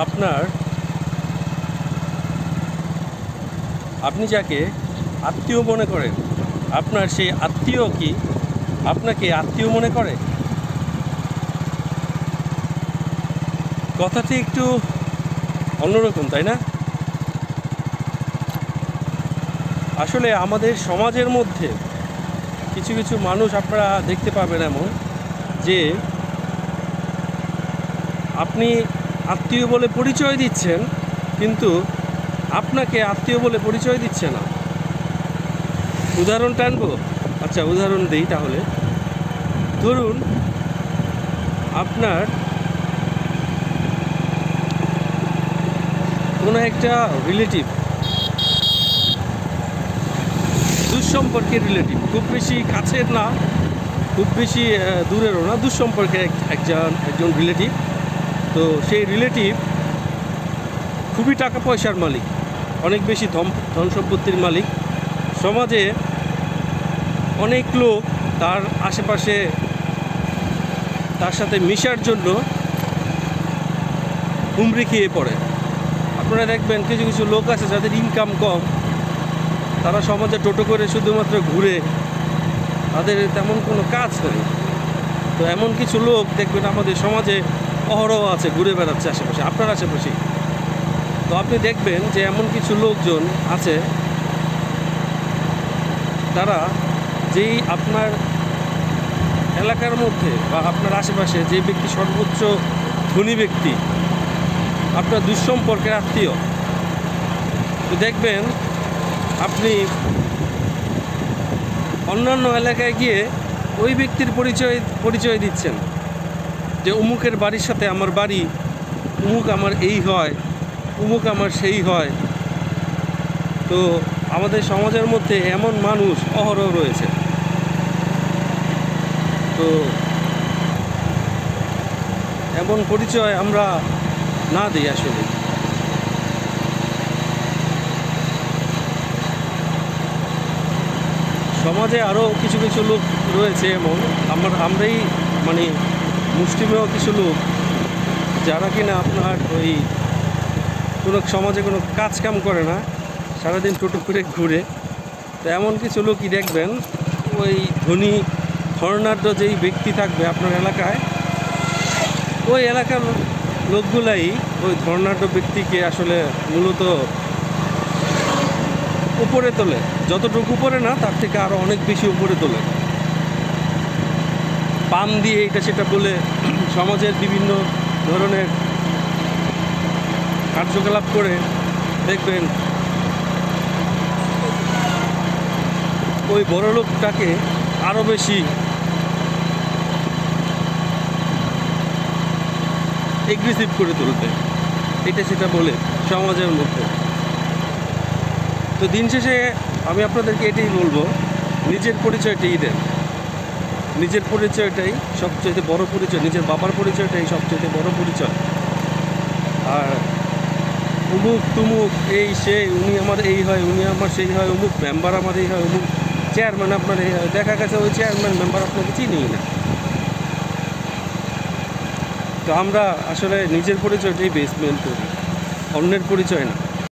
আপনার আপনি যাকে আত্মীয় মনে করেন, আপনার সেই আত্মীয় কি আপনাকে আত্মীয় মনে করে? কথাটি একটু অন্যরকম, তাই না? আসলে আমাদের সমাজের মধ্যে কিছু কিছু মানুষ আপনারা দেখতে পাবেন এমন যে আপনি আত্মীয় বলে পরিচয় দিচ্ছেন, কিন্তু আপনাকে আত্মীয় বলে পরিচয় দিচ্ছে না। উদাহরণ টানবো? আচ্ছা, উদাহরণ দিই তাহলে। ধরুন আপনার কোনো একটা রিলেটিভ, দুঃসম্পর্কের রিলেটিভ, খুব বেশি কাছের না, খুব বেশি দূরেরও না, দুঃসম্পর্কের একজন রিলেটিভ। তো সেই রিলেটিভ খুবই টাকা পয়সার মালিক, অনেক বেশি ধন সম্পত্তির মালিক। সমাজে অনেক লোক তার আশেপাশে তার সাথে মিশার জন্য হুমড়ি খেয়ে পড়ে। আপনারা দেখবেন কিছু কিছু লোক আছে যাদের ইনকাম কম, তারা সমাজে টোটো করে শুধুমাত্র ঘুরে, তাদের তেমন কোনো কাজ নেই। তো এমন কিছু লোক দেখবেন আমাদের সমাজে অহরহ আছে, ঘুরে বেড়াচ্ছে আশেপাশে, আপনার আশেপাশেই। তো আপনি দেখবেন যে এমন কিছু লোকজন আছে, তারা যেই আপনার এলাকার মধ্যে বা আপনার আশেপাশে যে ব্যক্তি সর্বোচ্চ ধনী ব্যক্তি, আপনার দুঃসম্পর্কের আত্মীয়, তো দেখবেন আপনি অন্যান্য এলাকায় গিয়ে ওই ব্যক্তির পরিচয় দিচ্ছেন যে অমুকের বাড়ির সাথে আমার বাড়ি, অমুক আমার এই হয়, অমুক আমার সেই হয়। তো আমাদের সমাজের মধ্যে এমন মানুষ অহরহ রয়েছে। তো এমন পরিচয় আমরা না দিই আসলে। সমাজে আরও কিছু কিছু লোক রয়েছে এমন, আমরাই মানে মুষ্টিমেয় কিছু লোক, যারা কিনা আপনার ওই কোনো সমাজে কোনো কাজ কাম করে না, সারাদিন টোটো করে ঘুরে। তো এমন কিছু লোকই দেখবেন, ওই ধনী ধনাঢ্য যেই ব্যক্তি থাকবে আপনার এলাকায়, ওই এলাকার লোকগুলাই ওই ধনাঢ্য ব্যক্তিকে আসলে মূলত উপরে তোলে। যতটুকু উপরে না, তার থেকে আরও অনেক বেশি উপরে তোলে। পাম দিয়ে এটা সেটা বলে সমাজের বিভিন্ন ধরনের কার্যকলাপ করে দেখবেন ওই বড় লোকটাকে আরও বেশি এগ্রেসিভ করে তুলবে, এটা সেটা বলে সমাজের মধ্যে। তো দিন শেষে আমি আপনাদেরকে এটাই বলবো, নিজের পরিচয়টাই দেন। নিজের পরিচয়টাই সবচেয়ে বড় পরিচয়, নিজের বাবার পরিচয়টাই সবচেয়ে বড় পরিচয়। আর অমুক তুমুক এই সেই, উনি আমার এই হয়, উনি আমার সেই হয়, অমুক মেম্বার আমার এই হয়, অমুক চেয়ারম্যান আপনার এই হয়, দেখা গেছে ওই চেয়ারম্যান মেম্বার আপনাকে চিনিই না। তো আমরা আসলে নিজের পরিচয়টাই বেস মেন করি, অন্যের পরিচয় না।